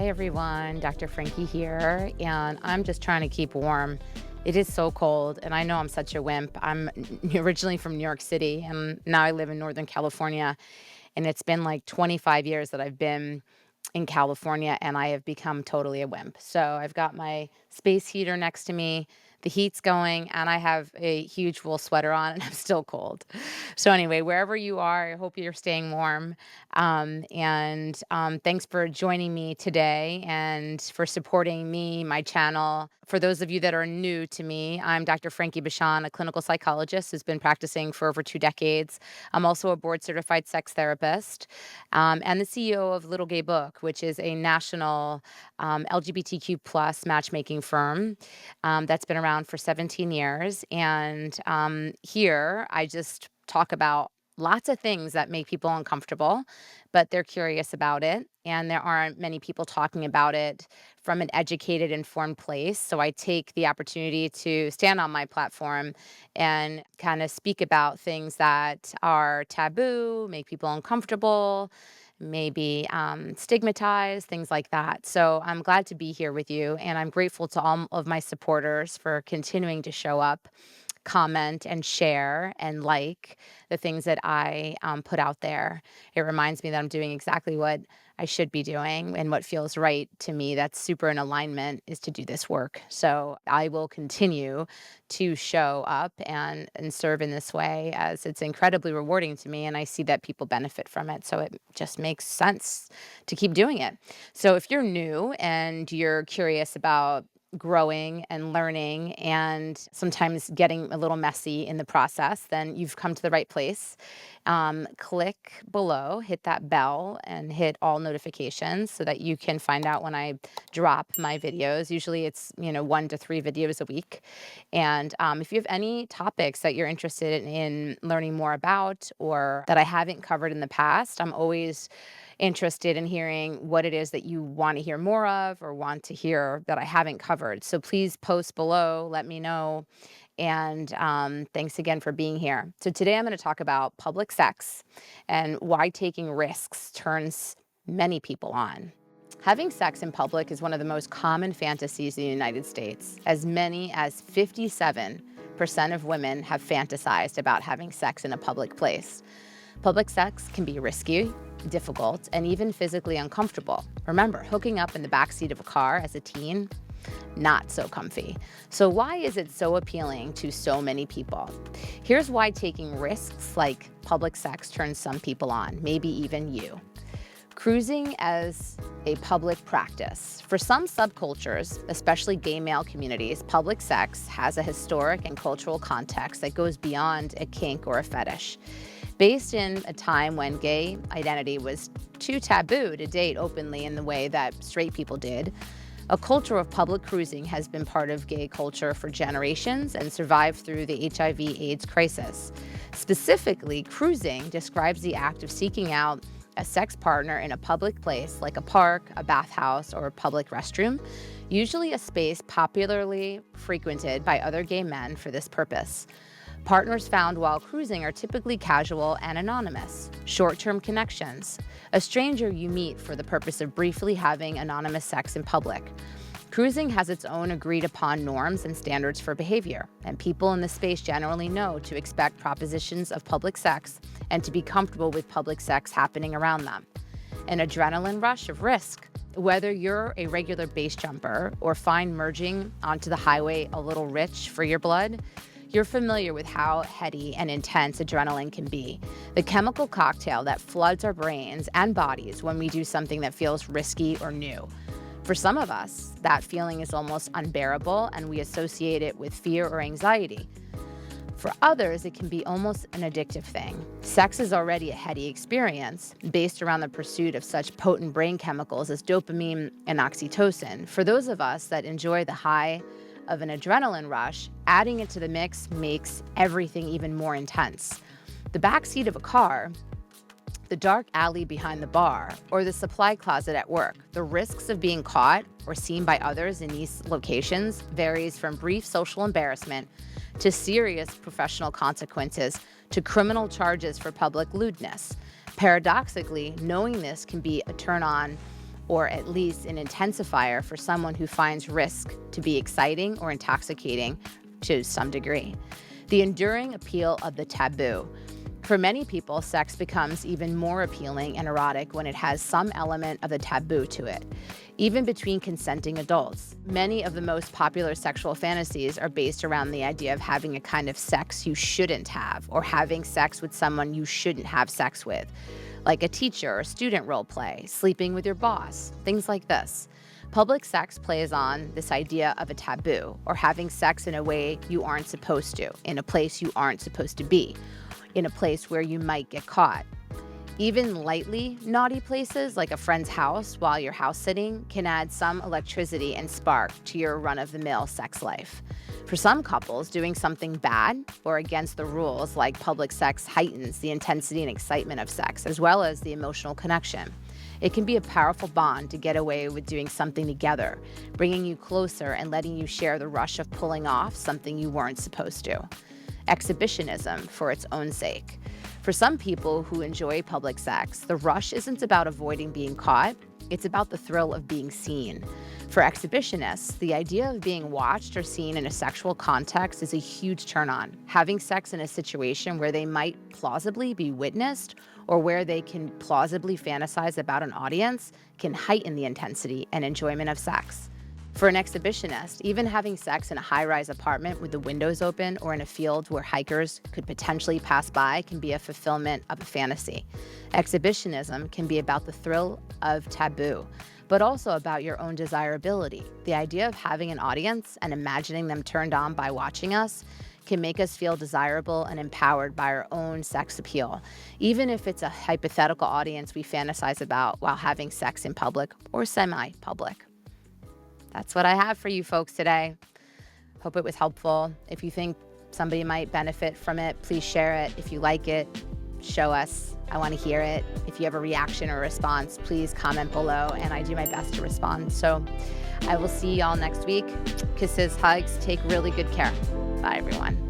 Hi everyone, Dr. Frankie here, and I'm just trying to keep warm. It is so cold, and I know I'm such a wimp. I'm originally from New York City, and now I live in Northern California, and it's been like 25 years that I've been in California, and I have become totally a wimp. So I've got my space heater next to me, the heat's going, and I have a huge wool sweater on, and I'm still cold. So anyway, wherever you are, I hope you're staying warm. And thanks for joining me today and for supporting me, my channel. For those of you that are new to me, I'm Dr. Frankie Bashan, a clinical psychologist who's been practicing for over 2 decades. I'm also a board certified sex therapist and the CEO of Little Gay Book, which is a national LGBTQ plus matchmaking firm that's been around for 17 years. And here I just talk about lots of things that make people uncomfortable, but they're curious about it. And there aren't many people talking about it from an educated, informed place. So I take the opportunity to stand on my platform and kind of speak about things that are taboo, make people uncomfortable, maybe stigmatized, things like that. So I'm glad to be here with you. And I'm grateful to all of my supporters for continuing to show up, comment and share and like the things that I put out there. It reminds me that I'm doing exactly what I should be doing and what feels right to me. That's super in alignment is to do this work. So I will continue to show up and serve in this way as it's incredibly rewarding to me. And I see that people benefit from it. So it just makes sense to keep doing it. So if you're new and you're curious about growing and learning and sometimes getting a little messy in the process, then you've come to the right place. Click below, hit that bell and hit all notifications so that you can find out when I drop my videos. Usually it's, 1 to 3 videos a week. And if you have any topics that you're interested in learning more about or that I haven't covered in the past, I'm always interested in hearing what it is that you want to hear more of or want to hear that I haven't covered. So please post below, let me know. And thanks again for being here. So today I'm going to talk about public sex and why taking risks turns many people on. Having sex in public is one of the most common fantasies in the United States. As many as 57% of women have fantasized about having sex in a public place. Public sex can be risky, difficult, and even physically uncomfortable. Remember, hooking up in the backseat of a car as a teen, not so comfy. So why is it so appealing to so many people? Here's why taking risks like public sex turns some people on, maybe even you. Cruising as a public practice. For some subcultures, especially gay male communities, public sex has a historic and cultural context that goes beyond a kink or a fetish. Based in a time when gay identity was too taboo to date openly in the way that straight people did, a culture of public cruising has been part of gay culture for generations and survived through the HIV/AIDS crisis. Specifically, cruising describes the act of seeking out a sex partner in a public place like a park, a bathhouse, or a public restroom, usually a space popularly frequented by other gay men for this purpose. Partners found while cruising are typically casual and anonymous, short-term connections, a stranger you meet for the purpose of briefly having anonymous sex in public. Cruising has its own agreed-upon norms and standards for behavior, and people in the space generally know to expect propositions of public sex and to be comfortable with public sex happening around them. An adrenaline rush of risk. Whether you're a regular base jumper or find merging onto the highway a little rich for your blood, you're familiar with how heady and intense adrenaline can be, the chemical cocktail that floods our brains and bodies when we do something that feels risky or new. For some of us, that feeling is almost unbearable and we associate it with fear or anxiety. For others, it can be almost an addictive thing. Sex is already a heady experience based around the pursuit of such potent brain chemicals as dopamine and oxytocin. For those of us that enjoy the high of an adrenaline rush, adding it to the mix makes everything even more intense. The backseat of a car, the dark alley behind the bar, or the supply closet at work, the risks of being caught or seen by others in these locations varies from brief social embarrassment to serious professional consequences to criminal charges for public lewdness. Paradoxically, knowing this can be a turn on or at least an intensifier for someone who finds risk to be exciting or intoxicating to some degree. The enduring appeal of the taboo. For many people, sex becomes even more appealing and erotic when it has some element of the taboo to it, even between consenting adults. Many of the most popular sexual fantasies are based around the idea of having a kind of sex you shouldn't have, or having sex with someone you shouldn't have sex with, like a teacher or student role play, sleeping with your boss, things like this. Public sex plays on this idea of a taboo, or having sex in a way you aren't supposed to, in a place you aren't supposed to be, in a place where you might get caught. Even lightly naughty places like a friend's house while you're house sitting can add some electricity and spark to your run-of-the-mill sex life. For some couples, doing something bad or against the rules like public sex heightens the intensity and excitement of sex, as well as the emotional connection. It can be a powerful bond to get away with doing something together, bringing you closer and letting you share the rush of pulling off something you weren't supposed to. Exhibitionism for its own sake. For some people who enjoy public sex, the rush isn't about avoiding being caught, it's about the thrill of being seen. For exhibitionists, the idea of being watched or seen in a sexual context is a huge turn-on. Having sex in a situation where they might plausibly be witnessed or where they can plausibly fantasize about an audience can heighten the intensity and enjoyment of sex. For an exhibitionist, even having sex in a high-rise apartment with the windows open or in a field where hikers could potentially pass by can be a fulfillment of a fantasy. Exhibitionism can be about the thrill of taboo, but also about your own desirability. The idea of having an audience and imagining them turned on by watching us can make us feel desirable and empowered by our own sex appeal, even if it's a hypothetical audience we fantasize about while having sex in public or semi-public. That's what I have for you folks today. Hope it was helpful. If you think somebody might benefit from it, please share it. If you like it, show us. I want to hear it. If you have a reaction or response, please comment below, and I do my best to respond. So I will see y'all next week. Kisses, hugs, take really good care. Bye, everyone.